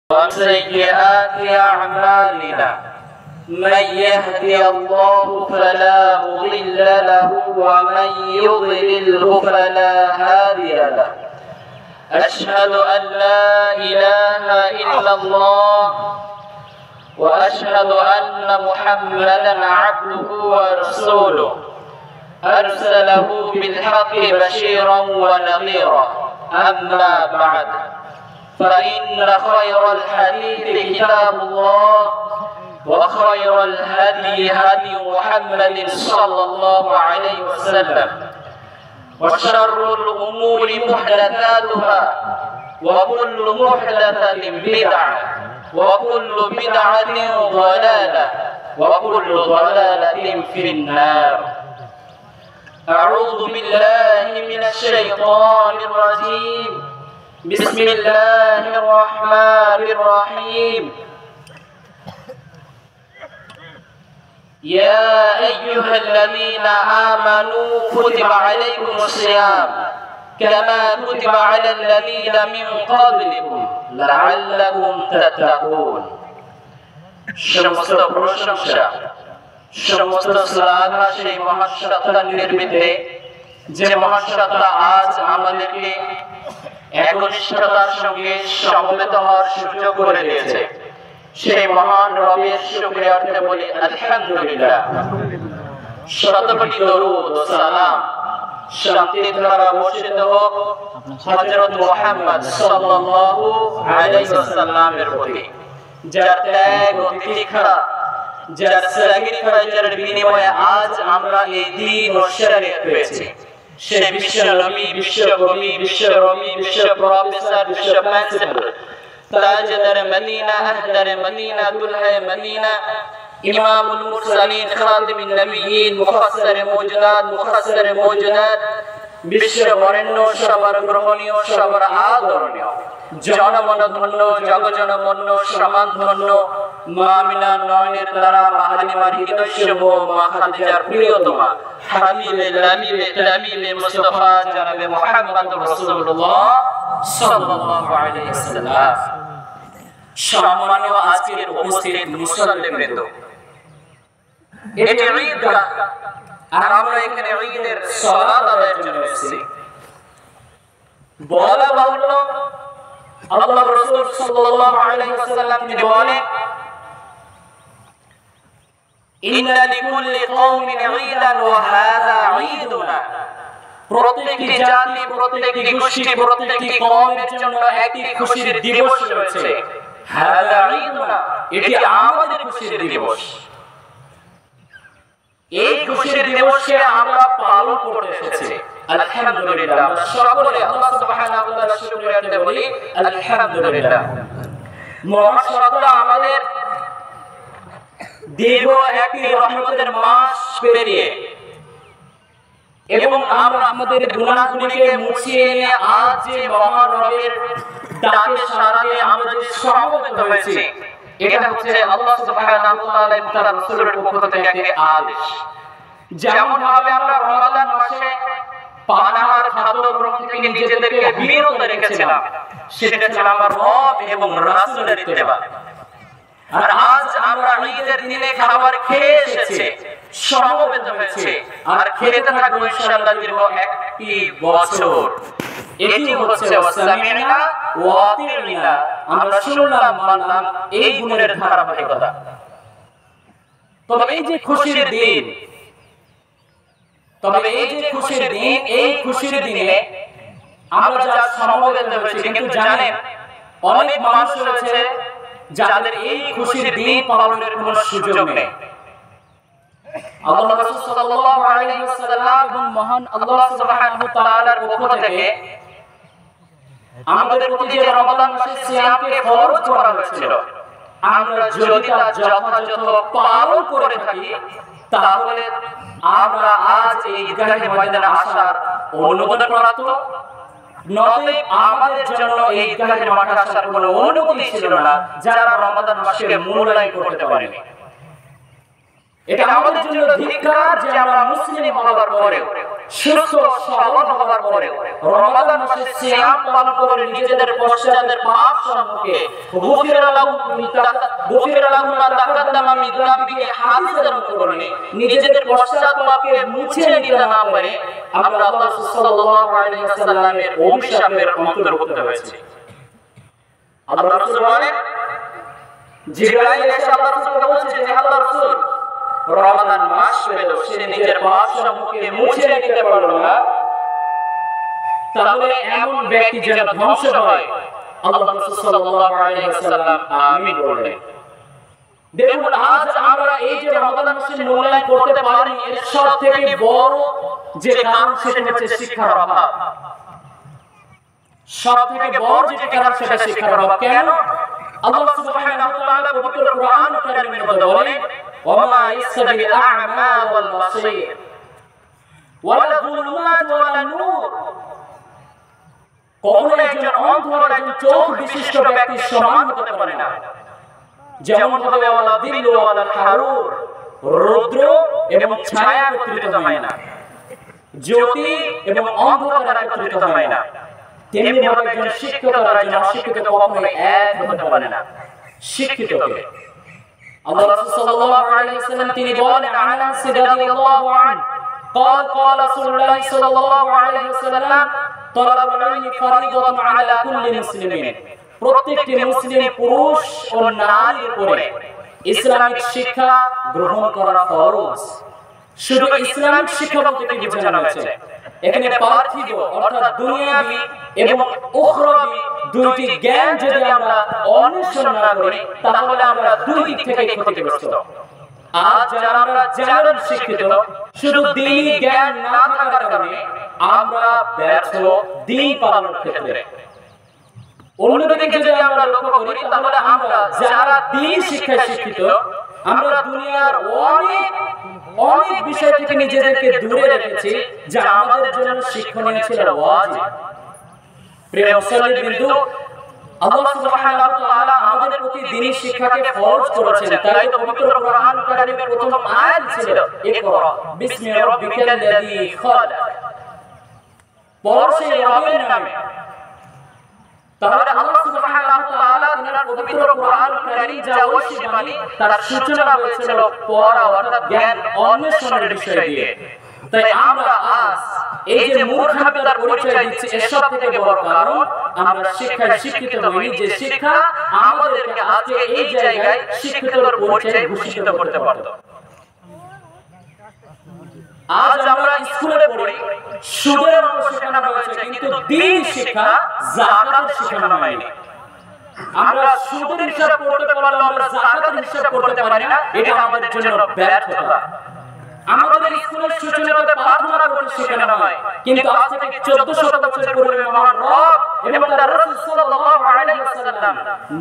ومن سيئات أعمالنا من يهدي الله فلا مضل له ومن يضلله فلا هادي له. أشهد أن لا إله إلا الله وأشهد أن محمدا عبده ورسوله أرسله بالحق بشيرا ونذيرا. أما بعد، فإن خير الحديث كتاب الله وخير الهدي هدي محمد صلى الله عليه وسلم، وشر الأمور محدثاتها وكل محدثة بدعة وكل بدعة ضلالة وكل ضلالة في النار. أعوذ بالله من الشيطان الرجيم. بسم الله الرحمن الرحيم. يا أيها الذين آمنوا كتب عليكم الصيام كما كتب على الذين من قبلكم لعلكم تتقون. সমস্ত প্রশংসা সমস্ত শ্লাঘা সেই মহান সত্তার নির্মিতে, যে মহান সত্তা আজ আমাদেরকে একনিষ্ঠতার সঙ্গে সমবেত হওয়ার সুযোগ করে দিয়েছে। সেই মহান রবের শুকরিয়ার্থে বলি আলহামদুলিল্লাহ। শতকোটি দরুদ ও সালাম শান্তির ধারা বর্ষিত হোক হযরত মুহাম্মদ সাল্লাল্লাহু আলাইহি ওয়াসাল্লামের প্রতি, যার ত্যাগ ও তিতিক্ষা, যার স্যাক্রিফাইসের বিনিময়ে আজ আমরা এই দ্বীন ও শরীয়ত পেয়েছি। সেই বিশ্ব নবী, বিশ্বকবি, বিশ্বরবি, বিশ্ব প্রফেসর, বিশ্ব প্রিন্সিপাল, তাজদার মদিনা, আহদার মদিনা, দুলহে মদিনা, ইমামুল মুরসালিন, খাতিমুন নবিয়্যিন, মুফাসসির মওজুদাত, মুফাসসির মওজুদাত, বিশ্ব বরেণ্য, সবার গ্রহণীয়, সবার আদরণীয়, জনমনধন্য, জগজনমন্য, সমানধন্য মা আমিনার নয়নের তারা, মা হালিমার হৃদয় শুভ, মা খাদিজার প্রিয়তমা, হাবিবে লাবিবে তাবিবে মুস্তাফা জনাবে মুহাম্মদুর রাসূলুল্লাহ সাল্লাল্লাহু আলাইহি ওয়াসাল্লাম। সম্মানীয় আজকের উপস্থিত মুসল্লিবৃন্দ, এটি ঈদগাহ, আর আমরা এখানে ঈদের সালাত আদায়ের জন্য এসেছি। বলা বাহুল্য, আল্লাহর রাসূল সাল্লাল্লাহু আলাইহি ওয়াসাল্লাম তিনি বলেন, ইন্না লিকুল্লি কওমিন ঈদান ওয়া হাযা ঈদুনা। প্রত্যেকটি জাতি, প্রত্যেকটি গোষ্ঠী, প্রত্যেকটি কওমের জন্য একটি খুশির দিবস রয়েছে। হাযা ঈদুনা, এটি আমাদের খুশির দিবস। এই খুশির দিবসকে আমরা পালন করতে এসেছি। আলহামদুলিল্লাহ। আমরা সকলে আল্লাহ সুবহানাহু ওয়া তাআলার শুকরিয়াতে বলি আলহামদুলিল্লাহ। মহান সত্তা আমাদের দীর্ঘ একটি রহমতের মাস পেরিয়ে এবং আমরা আমাদের গুনাহগুলিকে মুছিয়ে নিয়ে আজ যে মহান রবের ডাকে সাড়া দিয়ে আমরা যে সমবেত হয়েছি, এটা হচ্ছে আল্লাহ সুবহানাহু ওয়া তাআলা এবং তার রাসূলের পক্ষ থেকে একটি আদেশ। যেমন ভাবে আমরা রমাদান মাসে পানাহার খাদ্য গ্রহণ থেকে নিজেদেরকে বিরত রেখেছিলাম, সেটা ছিল আমার রব এবং রাসূলের ইত্তেবা। আর আজ আমরা ঈদের দিনে খাবার খেয়ে এসেছি, সমবেত হয়েছে, আর খেতে থাকবো ইনশাআল্লাহ দীর্ঘ একটি বছর। এটি হচ্ছে ওয়াসামিনা ওয়া আতিনা, আমরা শুনলাম মানলাম, এই গুণের ধারাবাহিকতা। তবে এই যে খুশির দিন, এই খুশির দিনে আমরা যা সমবেত হয়েছি, কিন্তু জানেন অনেক মানুষ রয়েছে যাদের এই খুশির দিন পালনের কোনো সুযোগ নেই। আল্লাহ রাসূল সাল্লাল্লাহু আলাইহি ওয়াসাল্লাম এবং মহান আল্লাহ সুবহানাহু ওয়া তাআলার পক্ষ থেকে আমাদের প্রতি যে রমাদান মাসের সিয়ামকে ফরজ করা হয়েছিল, আমরা যদি তা যথাযথ পালন করে থাকি, তাহলে আমরা আজ এই ঈদগাহের ময়দানে আসার অনুমোদন প্রাপ্ত। নতএব আমাদের জন্য এই ঈদগাহের মাঠে আসার কোনো অনুমতি ছিল না যারা রমাদান মাসকে মূল্যায়ন করতে পারেনি। এটা আমাদের জন্য ধিক্কার যে আমরা মুসলিম হওয়ার পরেও সুস্থ সবল হওয়ার পরে রমাদান মাসে সিয়াম পালন করে নিজেদের পশ্চাতের পাপ সম্পর্কে গুফিরা লাহুম মা তাকাদ্দামা মিন যামবিহি হাদিসের মতনে নিজেদের পশ্চাৎ পাপকে মুছে নিতে না পারে আমরা আল্লাহ সাল্লাল্লাহু আলাইহি ওয়াসাল্লামের অভিশাপের অন্তর্ভুক্ত হয়েছে। আল্লাহ রাসূল বলেন, জিবরাইল এসে আল্লাহ রাসূলকে বলছে যে আল্লাহ রাসূল, রমাদান মাস পেল সে নিজের পাপ সম্পর্কে মুছে নিতে পারলো না, তাহলে এমন ব্যক্তি যেন ধ্বংস হয়। আল্লাহ রাসূল সাল্লাল্লাহু আলাইহি ওয়াসাল্লাম আমিন বললেন। দেখুন, আজ আমরা এই যে রমাদান মাসের মূল্যায়ন করতে পারি, এর সবথেকে বড় যে কারণ সেটা হচ্ছে শিক্ষার অভাব। সবথেকে বড় যে কারণ সেটা শিক্ষার অভাব। কেন? আল্লাহ সুবহানাহু ওয়া তাআলা পবিত্র কোরআন কারীমের মধ্যে বলেন, ওয়ামা ইয়াসতাবিল আ'মা ওয়াল বাসীর ওয়ালা যুলুমাত ওয়ালা নূর। কখনো একজন অন্ধ আর একজন চোখ বিশিষ্ট ব্যক্তি সমান হতে পারে না। যেমন ভাবে ওয়ালা দিল্লু ওয়ালা হারুর, রৌদ্র এবং ছায়া একত্রিত হয় না, জ্যোতি এবং অন্ধকার একত্রিত হয় না, তেমনি ভাবে একজন শিক্ষিত আর একজন অশিক্ষিত কখনোই এক হতে পারে না। শিক্ষিতকে আল্লাহ রাসূল সাল্লাল্লাহু আলাইহি ওয়াসাল্লাম তিনি বলেন, আনাস রাদিয়াল্লাহু আনহু قال قال رسول الله صلى الله عليه وسلم طلب العلم فريضة على كل مسلم। প্রত্যেকটি মুসলিম পুরুষ ও নারীর উপরে ইসলামিক শিক্ষা গ্রহণ করা ফরজ। শুধু ইসলামিক শিক্ষা বলতে কি বোঝানো হয়েছে? এখানে পার্থিব অর্থাৎ দুনিয়াবি এবং উখরাবি দুইটি জ্ঞান যদি আমরা অন্বেষণ না করি তাহলে আমরা দুই দিক থেকে ক্ষতিগ্রস্ত। আজ যারা আমরা জানেন শিক্ষিত, শুধু দ্বীনি জ্ঞান না থাকার কারণে আমরা ব্যর্থ দ্বীন পালনের ক্ষেত্রে। অন্যদিকে যদি আমরা লক্ষ্য করি তাহলে আমরা যারা দ্বীন শিক্ষায় শিক্ষিত, আমরা দুনিয়ার অনেক বিষয় থেকে নিজেদেরকে দূরে রেখেছি যা আমাদের জন্য শিক্ষণীয় ছিল, ওয়াজিব। প্রিয় মুসলিমবৃন্দ, আল্লাহ সুবহানাহু ওয়া তাআলা আমাদের প্রতি দ্বীনি শিক্ষাকে ফরজ করেছেন। তাই তো পবিত্র কোরআন কারীমের প্রথম আয়াত ছিল ইকরা বিসমি রাব্বিকাল্লাযী খালাক, পড় সেই রবের নামে। তাহলে আল্লাহ সুবহানাহু ওয়া তাআলা তার পবিত্র কোরআন কারীম যা ঐশী বাণী তার সূচনা হয়েছিল পড়া অর্থাৎ জ্ঞান অন্বেষণের বিষয় দিয়ে। তাই আমরা আজ এই যে মূর্খতার পরিচয় দিচ্ছি, এর সব থেকে বড় কারণ আমরা শিক্ষায় শিক্ষিত হইনি, যে শিক্ষা আমাদেরকে আজকে এই জায়গায় শিক্ষিতর পরিচয় ভূষিত করতে পারত। আজ আমরা স্কুলে পড়ি, সুদের অঙ্ক শেখানো হয়েছে, কিন্তু দ্বীন শিক্ষা যাকাতের শেখানো হয়নি। আমরা সুদের হিসাব করতে পারলেও আমরা যাকাতের হিসাব করতে পারি না, এটা আমাদের জন্য ব্যর্থতা। আমাদের স্কুলের সূচনাতে প্রার্থনা করতে শেখানো হয়, কিন্তু আজ থেকে 1400 বছর পূর্বে মহান রব এবং তার রাসূল সাল্লাল্লাহু আলাইহি ওয়াসাল্লাম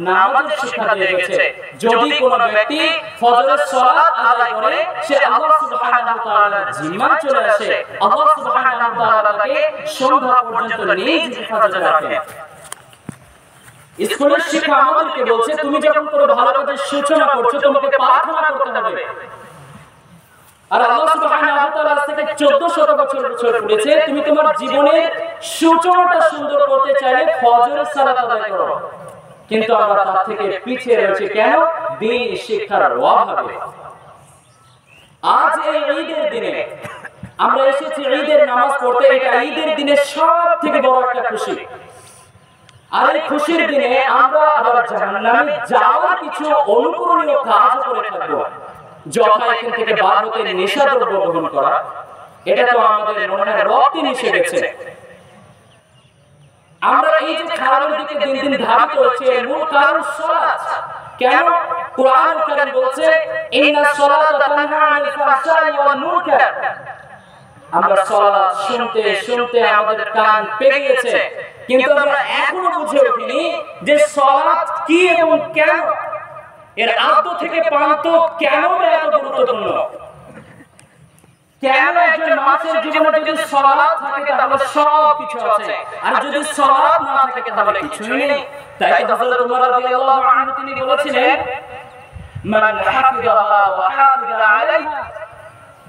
নামাজের শিক্ষা দিয়ে গেছে। যদি কোনো ব্যক্তি ফজরের সালাত আদায় করে, সে আল্লাহ সুবহানাহু ওয়া তাআলার জিম্মায় চলে আসে, আল্লাহ সুবহানাহু ওয়া তাআলা তাকে সন্ধ্যা পর্যন্ত নিজ হেফাজতে রাখেন। স্কুলের শিক্ষা আমাদেরকে বলছে, তুমি যখন কোনো ভালো কাজের সূচনা করছো তোমাকে প্রার্থনা করতে হবে। আর আল্লাহ সুবহানাহু ওয়া তাআলা থেকে 1400 বছর পড়েছে, তুমি তোমার জীবনের সূচনাটা সুন্দর করতে চাইলে ফজরের সালাত আদায় করো। কিন্তু আমরা তার থেকে পিছিয়ে রয়েছে। কেন? দ্বীন শিক্ষার অভাবে। আজ এই ঈদের দিনে আমরা এসেছি ঈদের নামাজ পড়তে। এটা ঈদের দিনের সবথেকে বড় একটা খুশি। আর এই খুশির দিনে আমরা আবার জাহান্নামে যাওয়ার কিছু অনুকরণীয় কাজ করে থাকবো। যথা এখান থেকে বার হতে নেশাদ্রব্য গ্রহণ করা, এটা তো আমাদের মনের রক্তে মিশে গেছে। আমরা এই যে খারাপের দিকে দিন দিন ধাবিত হচ্ছে, মূল কারণ সালাত। কেন? কোরআন কারীম বলছে, ইন্নাস সালাতা তানহা আনিল ফাহশাই ওয়াল মুনকার। আমরা সালাত শুনতে শুনতে আমাদের কান পেকে গেছে, কিন্তু আমরা এখনো বুঝে উঠিনি যে সালাত কি এবং কেন, এর আদ্য থেকে প্রান্ত কেন এত গুরুত্বপূর্ণ। কেন একজন মানুষের জীবনে যদি সালাত থাকে তাহলে সব কিছু আছে, আর যদি সালাত না থাকে তাহলে কিছুই নেই। তাই তো হযরত ওমর রাদিয়াল্লাহু আনহু তিনি বলেছিলেন, মান হাফিজাহা ওয়া হাফিজা আলাইহা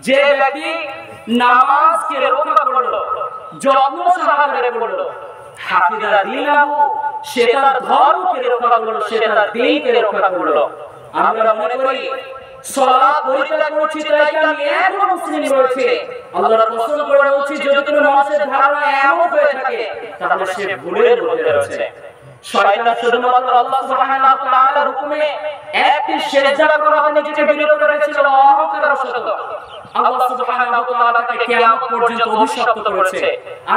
যে ব্যক্তি নামাজকে রক্ষা করলো, যত্ন সহকারে করলো, হাফিজা দীনাহু, সে তার ধর্মকে রক্ষা করলো, সে তার দ্বীনকে রক্ষা করলো। আমরা মনে করি সালাত পরিত্যাগ করছি তাই আমি এখন মুসলিম রয়েছে। আল্লাহর কসম করে বলছি, যদি কোনো মানুষের ধারণা এমন হয়ে থাকে তাহলে সে ভুলের মধ্যে রয়েছে। শয়তান শুধুমাত্র আল্লাহ সুবহানাহু ওয়া তাআলার হুকুমে একটি সিজদা করা থেকে নিজেকে বিরত রেখেছিল অহংকার বশত। আল্লাহ সুবহানাহু ওয়া তাআলা তাকে কিয়ামত পর্যন্ত অভিশপ্ত করেছে।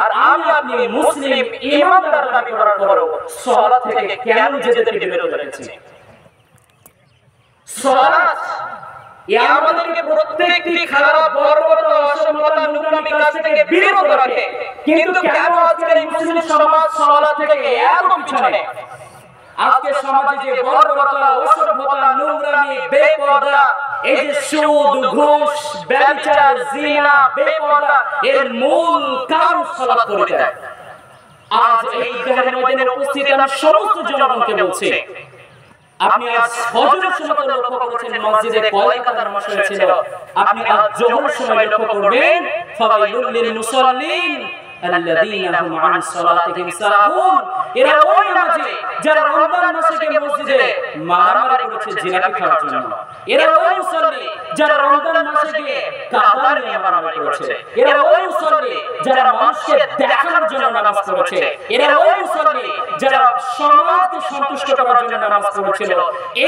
আর আমি আপনি মুসলিম ঈমানদার দাবি করার পরও সালাত থেকে কেন নিজেদেরকে বিরত রেখেছি? সালাত আমাদেরকে প্রত্যেকটি খারাপ বর্বরতা, অসভ্যতা, নোংরামি কাজ থেকে বিরত রাখে। কিন্তু কেন আজকের মুসলিম সমাজ সালাত থেকে এত পিছনে? আজকে সমাজে যে বর্বরতা, অসভ্যতা, নোংরামি, বেপরদা, এই যে সুদ, ঘুষ, ব্যভিচার, জিনা, বেপরদা, এর মূল কারণ সালাত পরিত্যাগ। আজ এই ঈদগাহের ময়দানে উপস্থিত আমি সমস্ত জনগণকে বলছি, আপনি আজ ফজরের সময় লক্ষ্য করেছেন মসজিদে কয় কাতার নামাজ হয়েছিল, আপনি আজ যোহরের সময় লক্ষ্য করবেন ফাওয়াইলুল লিল মুসাল্লিন আল্লাযীনা হুম আন সালাতিহিম সাহুন। এরা ওই নামাজি যারা রমজান মাসে গিয়ে মসজিদে মারামারি করেছে জিলাপি খাওয়ার জন্য। এরা ওই মুসল্লি যারা রমজান মাসে গিয়ে কাতার নিয়ে মারামারি করেছে। এরা ওই মুসল্লি যারা মানুষকে দেখানোর জন্য নামাজ পড়েছে। এরা ওই মুসল্লি যারা সমাজকে সন্তুষ্ট করার জন্য নামাজ পড়েছিল।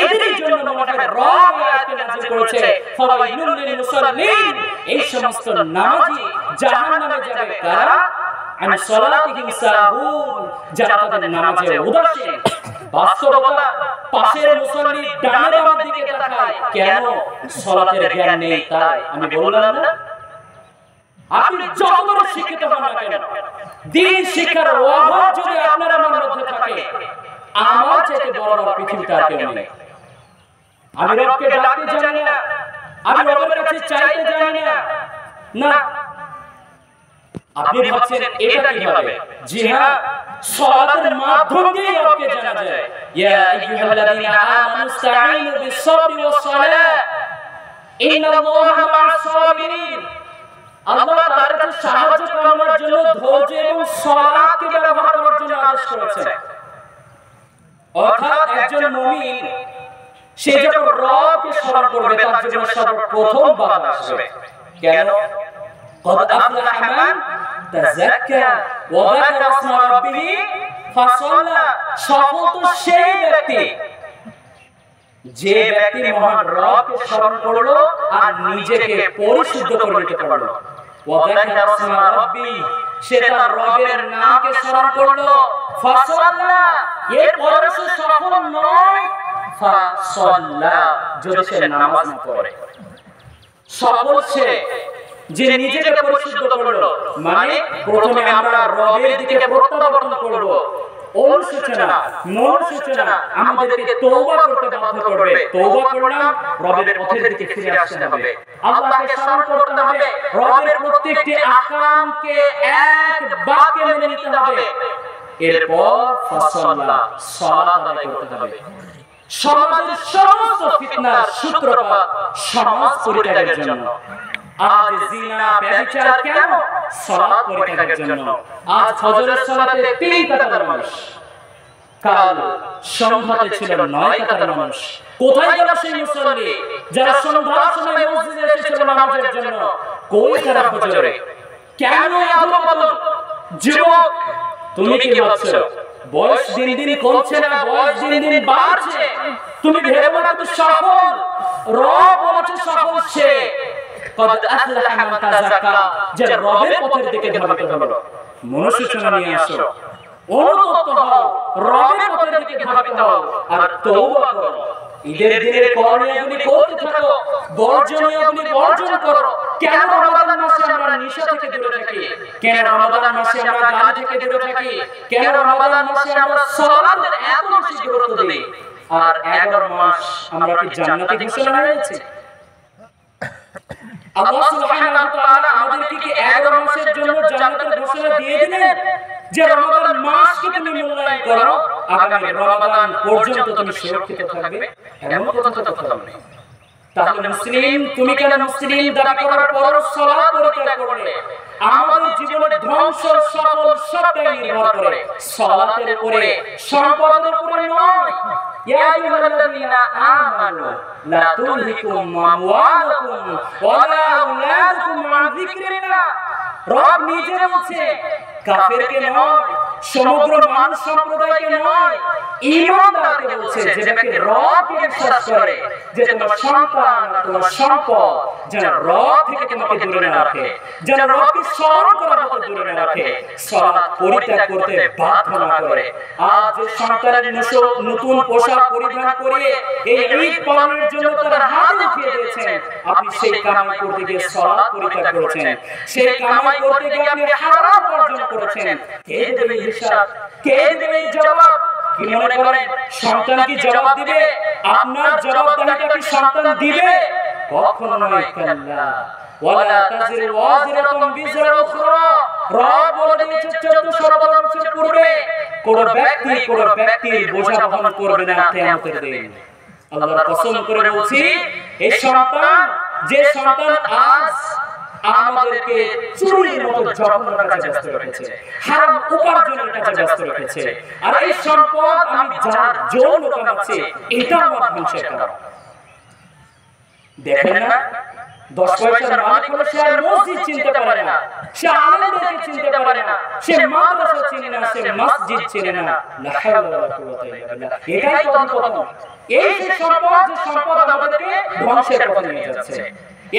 এদেরই জন্য মনে রব আয়াতকে নাযিল করেছে ফাওয়াইলুল লিল মুসাল্লিন। এই সমস্ত নামাজি জাহান্নামে যাবে কারা? আন সালাতিহিম সাহুন, যারা তাদের নামাজে উদাসীন। বাস্তবতা, পাশের মুসল্লি ডানে বামের দিকে তাকায় কেন? সালাতের জ্ঞান নেই তাই। আমি বললাম না, আপনি যত বড় শিক্ষিত হন না কেন, দ্বীন শিক্ষার অভাব যদি আপনার আমার মধ্যে থাকে, আমার চাইতে বড় পৃথিবীতে আর কেউ নেই। আমি রবকে ডাকতে জানি না, আমি রবের কাছে চাইতে জানি না। না, আপনি ভাবছেন এটা কিভাবে? জি হ্যাঁ, সালাতের মাধ্যম দিয়ে রবকে জানা যায়। ইয়া আইয়ুহাল্লাযীনা আমানু ইসতাঈনু বিস-সাবরি ওয়াস-সালাহ ইন্নাল্লাহা মা'আস সাবিরিন। আল্লাহ তার কাছে সাহায্য কামনার জন্য ধৈর্য এবং সালাতকে ব্যবহার করার জন্য আদেশ করেছেন। অর্থাৎ একজন মুমিন সে যখন রবকে স্মরণ করবে তার জীবনে সর্বপ্রথম বাধা আসবে। কেন? قد أفلح من تزكى وذكر اسم ربه فصلى। সফল তো সেই ব্যক্তি যে ব্যক্তি মহান রবকে স্মরণ করলো আর নিজেকে পরিশুদ্ধ করে নিতে পারলো। وذكر اسم ربه, সে তার রবের নামকে স্মরণ করলো। فصلى, এর পরে সে সফল নয়। فصلى, যদি সে নামাজ না পড়ে। সফল সে যে নিজেকে পরিশুদ্ধ করলো, মানে প্রথমে আমরা রবের দিকে প্রত্যাবর্তন করব। অনুশোচনা, মনোশোচনা আমাদেরকে তওবা করতে বাধ্য করবে। তওবা করলাম, রবের পথের দিকে ফিরে আসতে হবে, আল্লাহকে স্মরণ করতে হবে, রবের প্রত্যেকটি আহকামকে এক বাক্যে মেনে নিতে হবে। এরপর ফাসাল্লাহ, সালাত আদায় করতে হবে। সমাজের সমস্ত ফিতনার সূত্রপাত সমাজ পরিত্যাগের জন্য। আজ জিনা, ব্যভিচার কেন? সালাত পরিত্যাগের জন্য। আজ ফজরের সালাতে 3 কাতার মানুষ, কাল সন্ধ্যাতে ছিল 9 কাতার মানুষ। কোথায় গেল সেই মুসল্লি যারা সন্ধ্যার সময় মসজিদে এসেছিল নামাজের জন্য? কই তারা ফজরে? কেন আধুপতন? যুবক, তুমি কি ভাবছো বয়স দিন দিন কমছে না, বয়স দিন দিন বাড়ছে? তুমি ভেবো না তো সফল রব বলেছে সফল সে। قد أفلح من تزكى, যে রবের পথের দিকে ধাবিত হলো। মনুষ্যচনা নিয়ে আসো, অনুতপ্ত হও, রবের পথের দিকে ধাবিত হও আর তওবা করো। ঈদের দিনের করণীয়গুলি করতে থাকো, বর্জনীয়গুলি বর্জন করো। কেন রমাদান মাসে আমরা নেশা থেকে দূরে থাকি? কেন রমাদান মাসে আমরা গান থেকে দূরে থাকি? কেন রমাদান মাসে আমরা সালাতের এত বেশি গুরুত্ব দিই? আর 11 মাস আমরা কি জান্নাতে ঘোষণা হয়েছে? আল্লাহ সুবহানাহু ওয়া তাআলা আমাদেরকে কি 11 মাসের জন্য জান্নাতের ঘোষণা দিয়ে দিলেন যে রমাদান মাসকে তুমি মূল্যায়ন করো, আগামী রমাদান পর্যন্ত তুমি সুরক্ষিত থাকবে? এমন কথা তো কোথাও নেই। তাহলে মুসলিম, তুমি কেন মুসলিম দাবি করার পর সালাত পরিত্যাগ করলে? আমাদের জীবনের ধ্বংস সফল সবটাই নির্ভর করে সালাতের উপরে, সম্পদের উপরে নয়। ইয়া আইয়ুহাল্লাযীনা আমানু লা তুলহিকুম আমওয়ালুকুম ওয়ালা আওলাদুকুম আন যিকরিল্লাহ। রব নিজে বলছে, কাফেরকে নয়, সমগ্র মানব সম্প্রদায়কে নয়, ঈমানদারকে বলছে, যে ব্যক্তি রবকে বিশ্বাস করে, যে তোমার সন্তান, তোমার সম্পদ যেন রব থেকে তোমাকে দূরে না রাখে, যেন রবকে স্মরণ করার মতো দূরে না রাখে, সালাত পরিত্যাগ করতে বাধ্য না করে। আজ যে সন্তানের নতুন পোশাক পরিধান করে এই ঈদ পালনের জন্য তারা হাত উঠিয়ে দিয়েছেন, আপনি সেই কামাই করতে গিয়ে সালাত পরিত্যাগ করেছেন, সেই কামাই করতে গিয়ে আপনি হারাম অর্জন করেছেন। কে দেবে হিসাব? কে দেবে জবাব? কি মনে করেন সন্তান কি জবাব দিবে? আপনার জবাবদাহিতা কি সন্তান দিবে? কখনো নয়। কাল্লা ওয়ালা তাজিরু ওয়াজিরাতুন বিজরা উখরা। রব বলে দিয়েছে 1400 বছর পূর্বে, কোন ব্যক্তির বোঝা বহন করবে না কিয়ামতের দিন। আল্লাহর কসম করে বলছি, এই সন্তান, যে সন্তান আজ আমাদেরকে চুরির মতো জঘন্য কাজে ব্যস্ত রেখেছে, হারাম উপার্জনের কাজে ব্যস্ত রেখেছে, আর এই সম্পদ আমি যার জন্য কামাচ্ছি, এটা আমার ধ্বংসের কারণ। দেখেন না, 10 পয়সার মালিক হলো, সে আর মসজিদ চিনতে পারে না, সে আলেমদেরকে চিনতে পারে না, সে মাদ্রাসা চিনে না, সে মসজিদ চিনে না। লা হাওলা ওয়ালা কুওয়াতা ইল্লা বিল্লাহ। এটাই তো পতন। এই যে সম্পদ, যে সম্পদ আমাদেরকে ধ্বংসের পথে নিয়ে যাচ্ছে,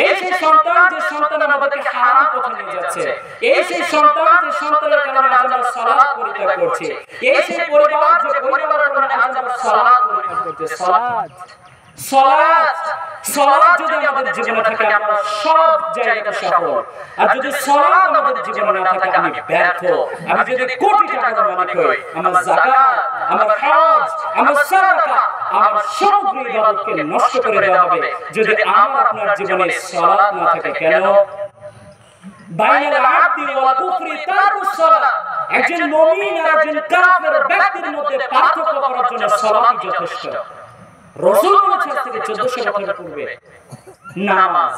এই সেই সন্তান, যে সন্তান আমাদেরকে হারাম পথে নিয়ে যাচ্ছে, এই সেই সন্তান, যে সন্তানের কারণে আজ আমরা সালাত পরিত্যাগ করছি, এই সেই পরিবার, যে পরিবারের কারণে আজ আমরা সালাত পরিত্যাগ করছি। সালাত যদি আমাদের জীবনে থাকে, আমরা সব জায়গাতে সফল। আর যদি সালাত আমাদের জীবনে না থাকে, আমি ব্যর্থ। আমি যদি কোটি টাকার মালিক হই, আমার যাকাত, আমার হজ, আমার সাদাকা, আমার সমগ্র ইবাদতকে নষ্ট করে দেওয়া হবে যদি আমার আপনার জীবনে সালাত না থাকে। কেন? বাইনাল আবদি ওয়াল কুফরি তারকুস সালাত। একজন মুমিন আর একজন কাফের ব্যক্তির মধ্যে পার্থক্য করার জন্য সালাতই যথেষ্ট। রাসূল বলেছেন থেকে 1400 বছর পূর্বে, নামাজ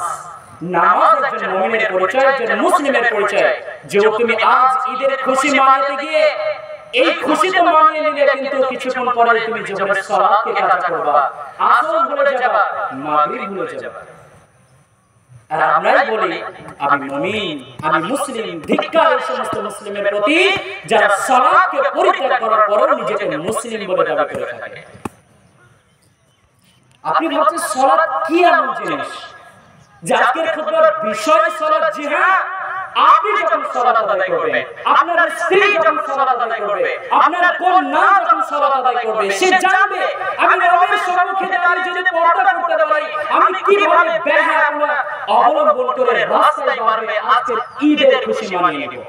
একজন মুমিনের পরিচয়, একজন মুসলিমের পরিচয়। যে তুমি আজ ঈদের খুশি মানাতে গিয়ে এই খুশি তো মানিয়ে নিলে, কিন্তু কিছুক্ষণ পরে তুমি জোহরের সালাতকে কাজা করবা, আসর ভুলে যাবা, মাগরিব ভুলে যাবা। আর আমরাই বলি আমি মুমিন, আমি মুসলিম। ধিক্কার এই সমস্ত মুসলিমের প্রতি যারা সালাতকে পরিত্যাগ করার পরও নিজেকে মুসলিম বলে দাবি করে থাকে। আপনি ভাবছেন সালাত কি এমন জিনিস যে আজকের খুতবার বিষয় সালাত? জি হ্যাঁ, আপনি যখন সালাত আদায় করবেন, আপনার স্ত্রী যখন সালাত আদায় করবে, আপনার কন্যা যখন সালাত আদায় করবে, সে জানবে আমি রবের সম্মুখে দাঁড়িয়ে যদি পর্দা করতে পারি, আমি কিভাবে বেহায়াপনা অবলম্বন করে রাস্তায় পারবে আজকের ঈদের খুশি মানিয়ে নেব।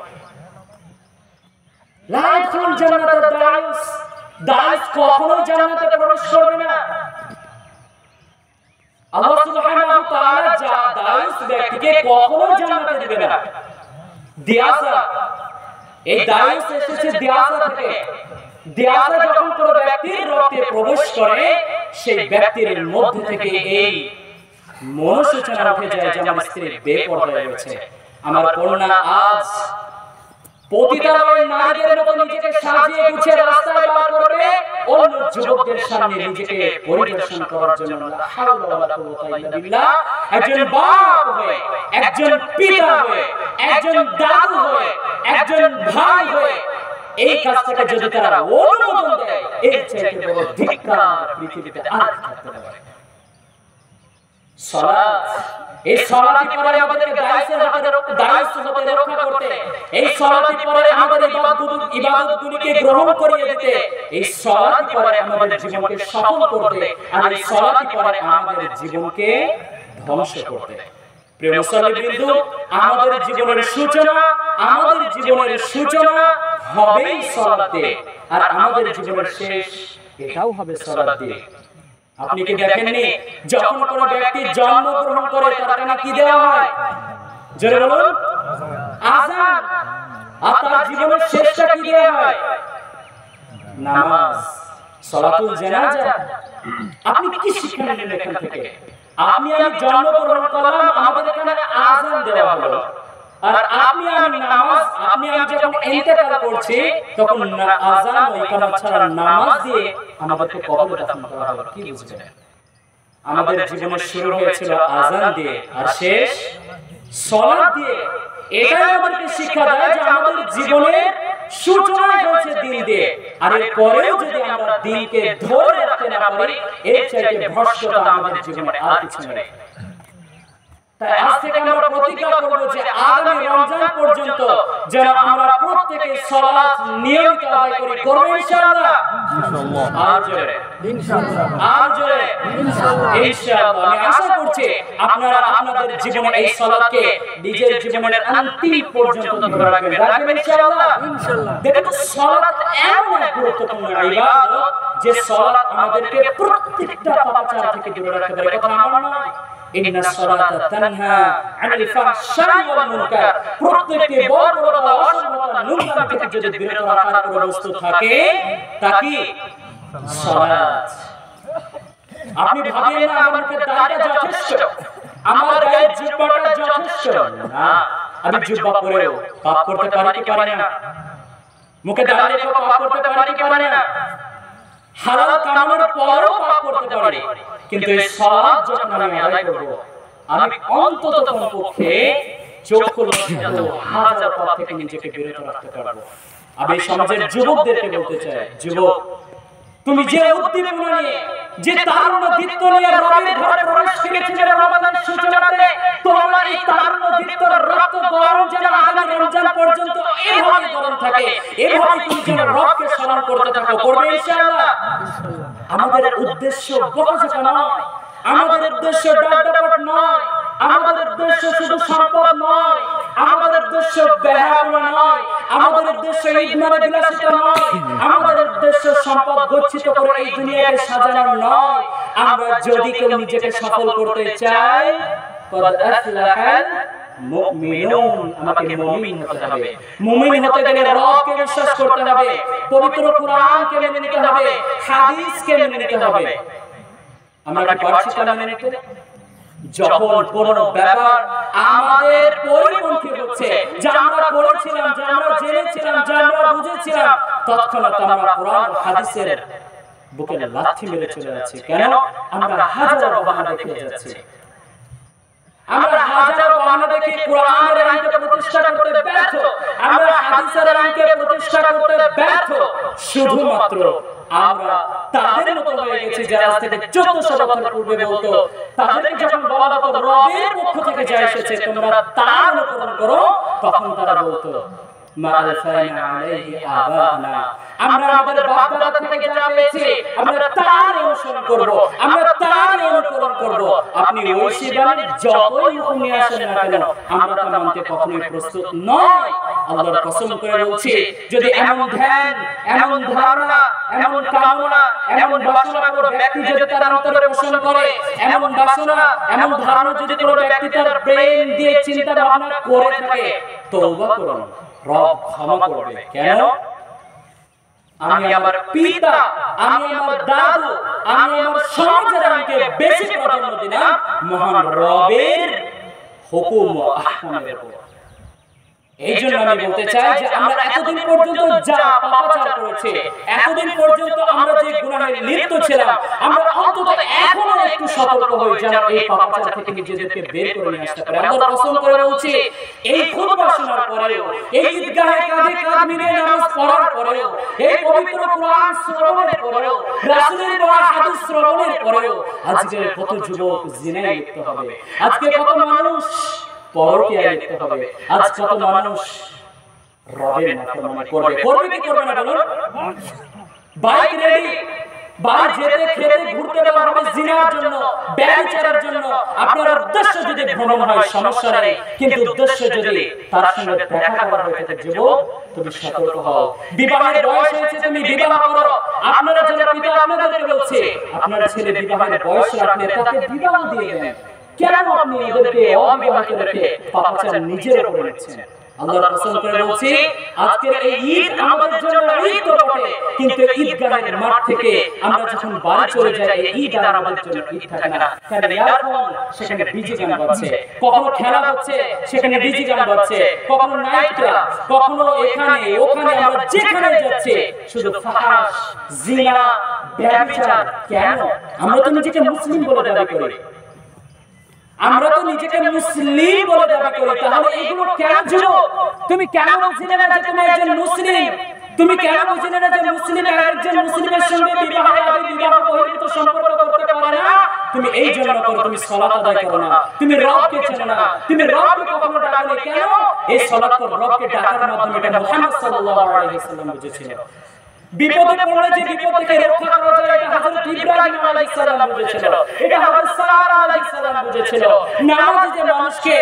লা ইয়াদখুলুল জান্নাতা দায়ুস। দায়ুস কখনো জান্নাতে প্রবেশ করবে না। আল্লাহ সুবহানাহু ওয়া তাআলা দায়ুস ব্যক্তিকে কখনো জান্নাতে দিবে না। দিয়াসা, এই দায়ুস এসেছে দিয়াসা থেকে। দিয়াসা যখন কোনো ব্যক্তির রক্তে প্রবেশ করে, সেই ব্যক্তির মধ্যে থেকে এই মনোসূচনা উঠে যায় যে আমার স্ত্রী বেপরদায় রয়েছে, আমার কন্যা আজ পতিতালয়ের নারীদের মতো নিজেকে সাজিয়ে গুছিয়ে রাস্তায় বার করবে, অন্য যুবকদের সামনে নিজেকে পরিদর্শন করার জন্য। লা হাওলা ওয়ালা কুওয়াতা ইল্লা বিল্লাহ। একজন বাপ হয়ে, একজন পিতা হয়ে, একজন দাদু হয়ে, একজন ভাই হয়ে এই কাজটাকে যদি তারা অনুমোদন দেয়, এর চাইতে বড় ধিক্কার পৃথিবীতে আর থাকতে পারে। সালাত, এই সালাতই পরে আমাদেরকে দায়িত্বের হাতে রক্ষা করতে, এই সালাতই পরে আমাদের ইবাদতগুলোকে গ্রহণ করিয়ে দিতে, এই সালাতই পরে আমাদের জীবনকে সফল করতে, আর এই সালাতই পরে আমাদের জীবনকে ধ্বংস করতে। প্রিয় মুসলিমবৃন্দ, আমাদের জীবনের সূচনা হবেই সালাত দিয়ে, আর আমাদের জীবনের শেষ এটাও হবে সালাত দিয়ে। আপনি কি দেখেননি, যখন কোনো ব্যক্তি জন্মগ্রহণ করে তার কানে কি দেওয়া হয়? জোরে বলুন, আযান। আর তার জীবনের শেষটা কি দেওয়া হয়? নামাজ, সালাতুল জানাজা। আপনি কি শিক্ষা নিলেন এখান থেকে? আপনি আমি জন্মগ্রহণ করলাম, আমাদের এখানে আযান দেওয়া হলো, আর আপনি আমি নামাজ, আপনি আমি যখন ইন্তেকাল করছি তখন আযান ও ইকামত ছাড়া নামাজ দিয়ে আমাদেরকে কবরে দাফন করা হবে। কি বুঝবেন? আমাদের জীবন শুরু হয়েছিল আযান দিয়ে আর শেষ সালাত দিয়ে। এটাই আমাদেরকে শিক্ষা দেয় যে আমাদের জীবনের সূচনা হয়েছে দিন দিয়ে, আর এর পরেও যদি আমরা দিনকে ধরে রাখতে না পারি, এর চাইতে ভ্রষ্টতা আমাদের জীবনে আর কিছু নেই। তাই আজ থেকে আমরা প্রতিজ্ঞা করব যে আগামী রমজান পর্যন্ত যেন আমরা প্রত্যেকে সালাত নিয়মিত আদায় করি। করব ইনশাআল্লাহ? ইনশাআল্লাহ। আর জোরে ইনশাআল্লাহ, আর জোরে ইনশাআল্লাহ। আমি আশা করছি আপনারা আপনাদের জীবনে এই সালাতকে নিজের জীবনের অন্তিম পর্যন্ত ধরে রাখবেন। রাখবেন ইনশাআল্লাহ? ইনশাআল্লাহ। দেখুন, সালাত এমন এক গুরুত্বপূর্ণ ইবাদত যে সালাত আমাদেরকে প্রত্যেকটা পাপাচার থেকে দূরে রাখতে পারে। কথা আমার নয়। ইন্নাস সালাতা তানহা আনিল ফাহশাই ওয়াল মুনকার। প্রত্যেকটি বড় বড় অসভ্যতা নোংরা থেকে যদি বিরত রাখার কোনো বস্তু থাকে তা কি? সালাত। আপনি ভাবেন না আমার দাড়িটা যথেষ্ট, আমার গায়ে জিহ্বাটা যথেষ্ট না, আমি জিহ্বা পরেও পাপ করতে পারি কি পারি না? মুখে দাঁড়িয়ে রেখেও পাপ করতে পারি কি পারি না? হালাল কামানোর পরও পাপ করতে পারি, কিন্তু এই সালাত যখন আমি আদায় করব, আমি অন্তত কমপক্ষে চোখ খুলে হাজার পাপ থেকে নিজেকে বিরত রাখতে পারবো। আমি সমাজের যুবকদেরকে বলতে চাই, যুবক, তুমি যে উদ্দীপনা নিয়ে, যে তারুণ্য দীপ্ত নিয়ে রবের ঘরে প্রবেশ করেছিলে রমাদানের সূচনাতে, তোমার এই তারুণ্য দীপ্ত রক্ত গরম যেন আগামী রমজান পর্যন্ত এভাবে গরম থাকে, এভাবে তুমি যেন রবকে স্মরণ করতে থাকো। করবে ইনশাআল্লাহ? আমাদের উদ্দেশ্য বকাঝকা নয়, আমাদের উদ্দেশ্য ডাকডাকট নয়, আমাদের উদ্দেশ্য শুধু সম্পদ নয়, আমাদের উদ্দেশ্য বেহায়া নয়, আমাদের উদ্দেশ্য ইদমানে বিলাসিতা নয়, আমাদের উদ্দেশ্য সম্পদ গচ্ছিত করে এই দুনিয়াকে সাজানো নয়। আমরা যদি কেউ নিজেকে সফল করতে চাই, কদ আফলাহাল মুমিনুন, আমাকে মুমিন হতে হবে। মুমিন হতে গেলে রবকে বিশ্বাস করতে হবে, পবিত্র কোরআনকে মেনে নিতে হবে, হাদিসকে মেনে নিতে হবে। আমরা কি পারছি তা মেনে নিতে? যখন কোনো ব্যাপার আমাদের পরিপন্থী হচ্ছে, যা আমরা পড়েছিলাম, যা আমরা জেনেছিলাম, যা আমরা বুঝেছিলাম, তৎক্ষণাৎ আমরা কোরআন হাদিসের বুকে লাথি মেরে চলে যাচ্ছি। কেন? আমরা হাজার বাহানা দেখে যাচ্ছি, আমরা হাজার বাহানা দেখে কোরআনের আইনকে প্রতিষ্ঠা করতে ব্যর্থ, আমরা হাদিসের আইনকে প্রতিষ্ঠা করতে ব্যর্থ। শুধুমাত্র আমরা তাদের মতো হয়ে গেছি যারা আজ থেকে 1400 বছর পূর্বে বলতো, তাদেরকে যখন বলা হতো রবের পক্ষ থেকে যা এসেছে তোমরা তার অনুকরণ করো, তখন তারা বলতো মা আলফাইনা আলাইহি আবানা, আমরা আমাদের বাপ-দাদা থেকে যা পেয়েছি আমরা তার অনুসরণ করব, আমরা তার অনুকরণ করব। আপনি ঐশীবানের যতই হুকুম নিয়ে আসেন না কেন, আমরা তা মানতে কখনোই প্রস্তুত নয়। আল্লাহর কসম করে বলছি, যদি এমন ধ্যান, এমন ধারণা, এমন কামনা, এমন বাসনা কোনো ব্যক্তি যদি তার অন্তরে পোষণ করে, এমন বাসনা, এমন ধারণা যদি কোনো ব্যক্তি তার ব্রেন দিয়ে চিন্তা ভাবনা করে থাকে, তওবা করুন, রব ক্ষমা করবে। কেন? আমি আমার পিতা, আমি আমার দাদু, আমি আমার সমাজের আইনকে বেশি প্রাধান্য দিলাম মহান রবের হুকুম ও আহকামের উপর। এই জন্য আমি বলতে চাই যে আমরা এতদিন পর্যন্ত যা পাপাচার করেছি, এতদিন পর্যন্ত আমরা যে গুনাহে লিপ্ত ছিলাম, আমরা অন্তত এখনো একটু সতর্ক হই যেন এই পাপাচার থেকে নিজেদেরকে বের করে নিয়ে আসতে পারি। আমরা কসম করে বলছি, এই খুতবা শোনার পরেও, এই ঈদগাহে কাঁধে কাঁধ মিলিয়ে নামাজ পড়ার পরেও, এই পবিত্র কোরআন শ্রবণের পরেও, রাসূলের বলা হাদিস শ্রবণের পরেও আজকে কত যুবক জিনায় লিপ্ত হবে, আজকে কত মানুষ পরকীয়ায় লিপ্ত হবে, আজ কত মানুষ রবের নাফরমানি করবে। করবে কি করবে না বলুন? বাইক রেডি, বাড়ি যেতে খেতে ঘুরতে বের হবে জিনার জন্য, ব্যভিচারের জন্য। আপনার উদ্দেশ্য যদি ভ্রমণ হয় সমস্যা নেই, কিন্তু উদ্দেশ্য যদি তার সঙ্গে দেখা করা হয়ে থাকে, যুবক তুমি সতর্ক হও। বিবাহের বয়স হয়েছে, তুমি বিবাহ করো। আপনারা যারা পিতা, আপনাদেরকে বলছি, আপনার ছেলে বিবাহের বয়স রাখলে তাকে বিবাহ দিয়ে দেন। কেন আপনি এদেরকে অবিবাহিত রেখে পাপাচার নিজের উপরে নিচ্ছেন? আল্লাহর কসম করে বলছি, আজকের এই ঈদ আমাদের জন্য ঈদ তো বটে, কিন্তু ঈদগাহের মাঠ থেকে আমরা যখন বাড়ি চলে যাই, এই ঈদ আর আমাদের জন্য ঈদ থাকে না। কারণ ইয়ারফোন সেখানে ডিজে গান বাজছে, কখনো খেলা হচ্ছে সেখানে ডিজে গান বাজছে, কখনো নাইট ক্লাব, কখনো এখানে ওখানে, আমরা যেখানে যাচ্ছি শুধু ফাহাশ, জিনা, ব্যভিচার। কেন? আমরা তো নিজেকে মুসলিম বলে দাবি করি, আমরা তো নিজেকে মুসলিম বলে দাবি করি, তাহলে এগুলো কেন যুবক? তুমি কেন বুঝলে না যে তুমি একজন মুসলিম? তুমি কেন বুঝলে না যে মুসলিম একজন মুসলিমের সঙ্গে বিবাহ আগে বিবাহ বহির্ভূত সম্পর্ক করতে পারে না? তুমি এই জন্য করো, তুমি সালাত আদায় করো না, তুমি রবকে চেনো না, তুমি রবকে কখনো ডাকো না। কেন? এই সালাত তো রবকে ডাকার মাধ্যমে, এটা মুহাম্মদ সাল্লাল্লাহু আলাইহি ওয়াসাল্লাম বুঝেছিল। বিপদে পড়লে যে বিপদ থেকে রক্ষা করা যায়, এটা হযরত ইব্রাহিম আলাইহিস সালাম বুঝেছিল, এটা হযরত সারা আলাইহিস সালাম বুঝেছিল। নামাজ যে মানুষকে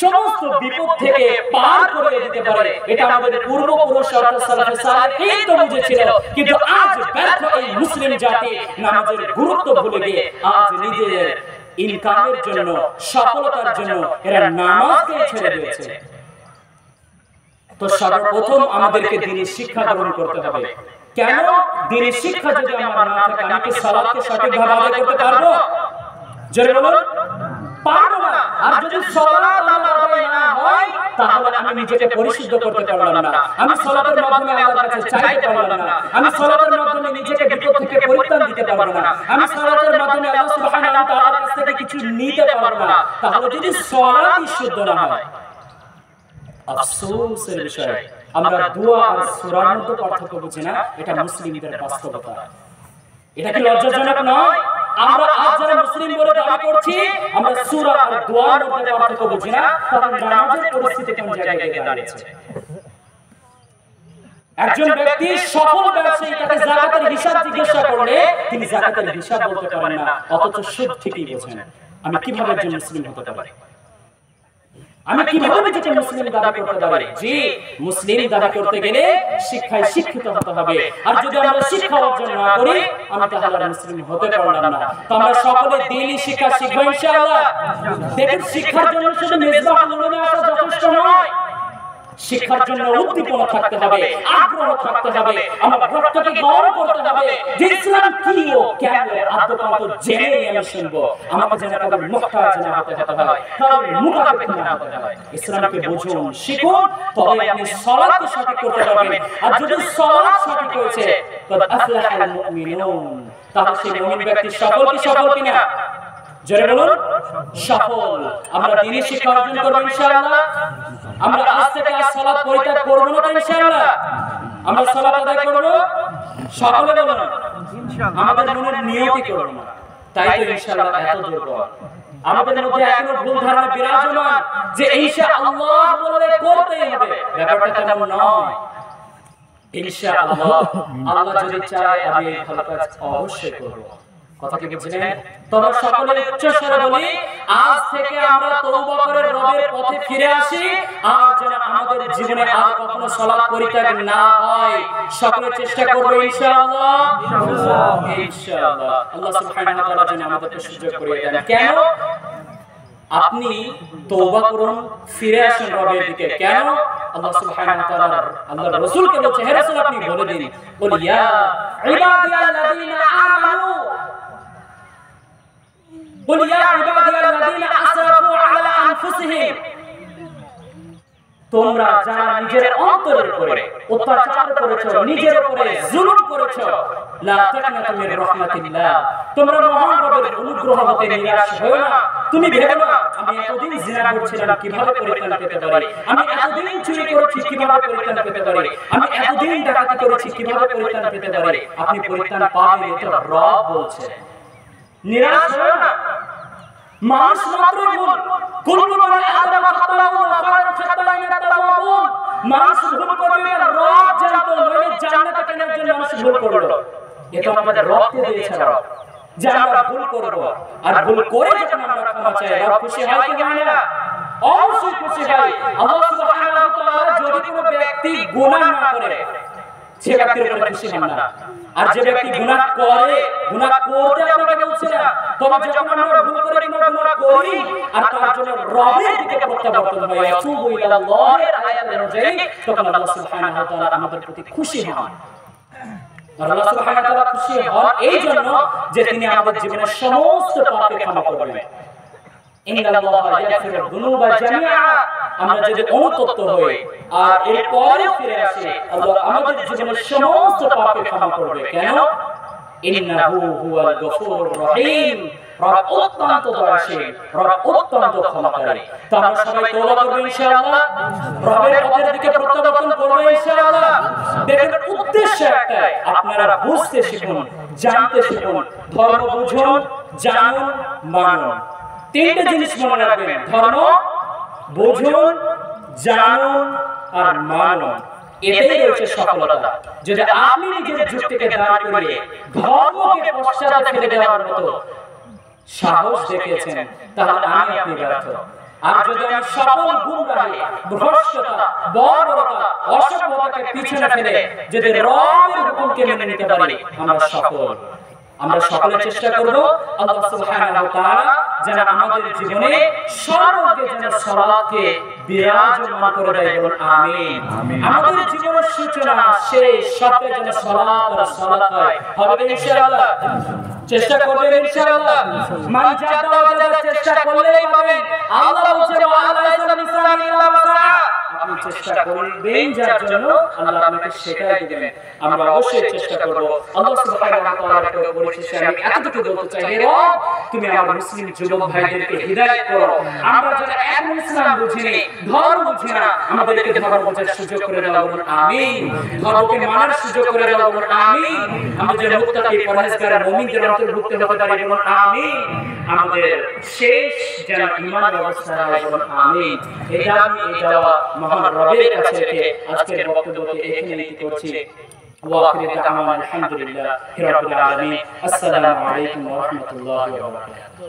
সমস্ত বিপদ থেকে পার করে দিতে পারে, এটা আমাদের পূর্বপুরুষ অর্থাৎ সালাফে সালেহিন তো বুঝেছিল। কিন্তু আজ ব্যর্থ এই মুসলিম জাতি নামাজের গুরুত্ব ভুলে গিয়ে আজ নিজের ইনকামের জন্য, সফলতার জন্য এরা নামাজকে ছেড়ে দিয়েছে। তো সর্বপ্রথম আমাদেরকে দ্বীনের শিক্ষা গ্রহণ করতে হবে। কেন? দ্বীনের শিক্ষা যদি আমার না থাকে, আমি কি সালাতকে সঠিকভাবে আদায় করতে পারবো? জোরে বলুন, পারবো না। আর যদি সালাত আমার আদায় না হয়, তাহলে আমি নিজেকে পরিশুদ্ধ করতে পারলাম না, আমি সালাতের মাধ্যমে আল্লাহর কাছে চাইতে পারলাম না, আমি সালাতের মাধ্যমে নিজেকে বিপদ থেকে পরিত্রাণ দিতে পারবো না, আমি সালাতের মাধ্যমে আল্লাহ সুবহানাহু ওয়া তাআলার কাছ থেকে কিছু নিতে পারবো না। তাহলে যদি সালাতই শুদ্ধ না হয়, আফসোসের বিষয় আমরা দোয়া আর সূরার মধ্যে পার্থক্য বুঝি না। এটা মুসলিমদের বাস্তবতা। এটা কি লজ্জাজনক নয়? আমরা আজ যারা মুসলিম বলে দাবি করছি, আমরা সূরা আর দোয়ার মধ্যে পার্থক্য বুঝি না। তাহলে নামাজের পরিস্থিতি কোন জায়গায় গিয়ে দাঁড়িয়েছে? একজন ব্যক্তি সফল ব্যবসায়ী, তাকে যাকাতের হিসাব জিজ্ঞাসা করলে তিনি যাকাতের হিসাব বলতে পারেন না, অথচ সুদ ঠিকই বোঝেন। আমি কিভাবে একজন মুসলিম হতে পারি? আমি কিভাবে নিজেকে মুসলিম দাবি করতে পারি? জি, মুসলিম দাবি করতে গেলে শিক্ষায় শিক্ষিত হতে হবে। আর যদি আমরা শিক্ষা অর্জন না করি, আমি তাহলে মুসলিম হতে পারলাম না। তো আমরা সকলে দ্বীনি শিক্ষা শিখব ইনশাআল্লাহ। দেখুন, শিক্ষার জন্য শুধু মেজবাহুল উলুমে আসা যথেষ্ট নয়, শিক্ষার জন্য উদ্দীপনা থাকতে হবে, আগ্রহ থাকতে হবে, আমার রক্তকে গরম করতে হবে যে ইসলাম কি ও কেন আদ্যপান্ত জেনে আমি শুনবো। আমাকে যেন কারো মুহতাজ না হতে হয়, কারো মুখাপেক্ষী না হতে হয়। ইসলামকে বুঝুন, শিখুন, তবে আপনি সালাতকে সঠিক করতে পারবেন। আর যদি সালাত সঠিক হয়েছে, কদ আফলাহাল মুমিনুন, তাহলে সেই মুমিন ব্যক্তি সফল কি সফল কিনা? জোরে বলুন, সফল। আমরা দ্বীনি শিক্ষা অর্জন করব ইনশাআল্লাহ। আমরা আজ থেকে আর সালাত পরিত্যাগ করব না তো ইনশাআল্লাহ। আমরা সালাত আদায় করব, সকলে বলুন ইনশাআল্লাহ। আমাদের মনের নিয়তি করব না, তাই তো ইনশাআল্লাহ এত দুর্বল। আমাদের মধ্যে এখনো ভুল ধারণা বিরাজমান যে ইনশাআল্লাহ বলে করতেই হবে। ব্যাপারটা তেমন নয়। ইনশাআল্লাহ আল্লাহ যদি চায় আমি এই ভালো কাজ অবশ্যই করব। কথা কি বুঝলেন? তোমরা সকলে উচ্চ স্বরে বলি, আজ থেকে আমরা তওবা করে রবের পথে ফিরে আসি। আর যেন আমাদের জীবনে আর কখনো সালাত পরিত্যাগ না হয়। সকলে চেষ্টা করব ইনশাআল্লাহ। ইনশাআল্লাহ আল্লাহ সুবহানাহু ওয়া তাআলা যেন আমাদেরকে সুযোগ করে দেন। কেন? আপনি তওবা করুন, ফিরে আসুন রবের দিকে। কেন? আল্লাহ সুবহানাহু ওয়া তাআলা আল্লাহর রাসূলকে বলছে, হে রাসূল আপনি বলে দিন, বল ইয়া ইবাদিয়াল্লাযীনা আমানু, বল ইয়া ইবাদিয়াল্লাযীনা আসরাফু আলা আনফুসিহিম, তোমরা যারা নিজের অন্তরের উপরে অত্যাচার করেছো, নিজের উপরে জুলুম করেছো, লা তাকনাতু মির রাহমাতিল্লাহ, তোমরা মহান রবের অনুগ্রহ হতে নিরাশ হয়ো না। তুমি ভেবো না আমি এতদিন জিনা করছিলাম কিভাবে পরিত্রাণ পেতে পারি, আমি এতদিন চুরি করেছি কিভাবে পরিত্রাণ পেতে পারি, আমি এতদিন ডাকাতি করেছি কিভাবে পরিত্রাণ পেতে পারি। আপনি পরিত্রাণ পাবেন, এটা রব বলছে। নিরাশ হয়ো না। মানুষ মাত্র ভুল, কুল্লু বানি আদম খাতাউন ওয়া খায়রুল খাতাইনা তাওয়াবুন, মানুষ ভুল করবে, রব জানতো, নইলে জান্নাতে কেন একজন মানুষ ভুল করলো। এটা আমাদের রবকে দিয়েছে রব, যে আমরা ভুল করব। আর ভুল করে যখন আমরা ক্ষমা চাই, রব খুশি হয় কি হয় না? অবশ্যই খুশি হয়। আল্লাহ সুবহানাহু ওয়া তাআলা যদি কোনো ব্যক্তি গুনাহ না করে, সে ব্যক্তির উপর খুশি হন না। আর যে ব্যক্তি গুনাহ করে, গুনাহ করতে আপনাকে বলছে বলছি না, তবে যখন আমরা ভুল করে কিংবা গুনাহ করি আর তার জন্য রবের দিকে প্রত্যাবর্তন হয়, আতুবু ইলাল্লাহের আয়াত অনুযায়ী, তখন আল্লাহ সুবহানাহু ওয়া তাআলা আমাদের প্রতি খুশি হন। আর আল্লাহ সুবহানাহু ওয়া তাআলা খুশি হন এই জন্য যে তিনি আমাদের জীবনের সমস্ত পাপকে ক্ষমা করবেন। ইন্নাল্লাহা ইয়াগফিরুয যুনুবা জামিআ, আমরা যদি অনুতপ্ত হই আর এরপরে ফিরে আসি, আল্লাহ আমাদের জীবনের সমস্ত পাপকে ক্ষমা করবে। কেন? ইন্নাহু হুয়াল গফুরুর রহিম, রব অত্যন্ত দয়াশীল, রব অত্যন্ত ক্ষমাকারী। তো আমরা সবাই তওবা করব ইনশাআল্লাহ, রবের পথের দিকে প্রত্যাবর্তন করব ইনশাআল্লাহ। দেখেন উদ্দেশ্য একটাই, আপনারা বুঝতে শিখুন, জানতে শিখুন, ধর্ম বুঝুন, জানুন, মানুন। তিনটে জিনিস মনে রাখবেন, ধর্ম বুঝুন, জানুন আর মানুন। এটাই রয়েছে সফলতা। যদি আপনি নিজের যুক্তিকে দাঁড় করিয়ে ধর্মকে পশ্চাতে ফেলে দেওয়ার মতো সাহস দেখিয়েছেন, তাহলে আমি আপনি ব্যর্থ। আর যদি আমি সকল গুমরাহি, ভ্রষ্টতা, বর্বরতা, অসভ্যতাকে পিছনে ফেলে যদি রবের হুকুমকে মেনে নিতে পারি, আমরা সফল। আমরা সকলে চেষ্টা করব আল্লাহ সুবহানাহু ওয়া তাআলা যেন আমাদের জীবনে সর্বদা যেন সালাতকে বিরাজমান করে দেয়, বলুন আমিন। আমাদের জীবনের সূচনা শেষ সবটা যেন সালাত আর সালাত হয়, হবে ইনশাআল্লাহ। চেষ্টা করবেন ইনশাআল্লাহ। মান জাদা ওয়াজাদা, চেষ্টা করলেই পাবেন। আল্লাহ বলছেন ওয়া লাইসা লিসান ইল্লা মাসা, আপনি চেষ্টা করবেন যার জন্য আল্লাহ আপনাকে শেখায় দিবেন। আমরা অবশ্যই চেষ্টা করব। আল্লাহ সুবহানাহু ওয়া তাআলার পরিশেষে আমি এতটুকু বলতে চাই, হে রব, তুমি আমার মুসলিম যুবক ভাইদেরকে হিদায়াত করো। আমরা যারা এখন ইসলাম বুঝিনি, ধর্ম বুঝি না, আমাদেরকে ধর্ম বোঝার সুযোগ করে দাও, বলুন আমিন। ধর্মকে মানার সুযোগ করে দাও, বলুন আমিন। আমরা যেন মুত্তাকি পরহেজগার মুমিনদের অন্তর্ভুক্ত হতে পারি, বলুন আমিন। আমাদের শেষ যেন ঈমান অবস্থা হয়, বলুন আমিন। এই দাবি, এই চাওয়া মহান রবের কাছে রেখে আজকের বক্তব্যকে এখানে নীতি করছি। ওয়াখির দাওয়ানা আলহামদুলিল্লাহি রাব্বিল আলামিন। আসসালামু আলাইকুম ওয়া রাহমাতুল্লাহি ওয়া বারাকাতুহু।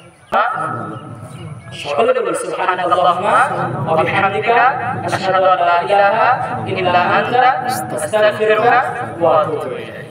সকলে বলুন সুবহানাল্লাহি ওয়া বিহামদিকা, আশহাদু আল্লা ইলাহা ইল্লা আনতা, আস্তাগফিরুকা ওয়া আতুবু ইলাইক।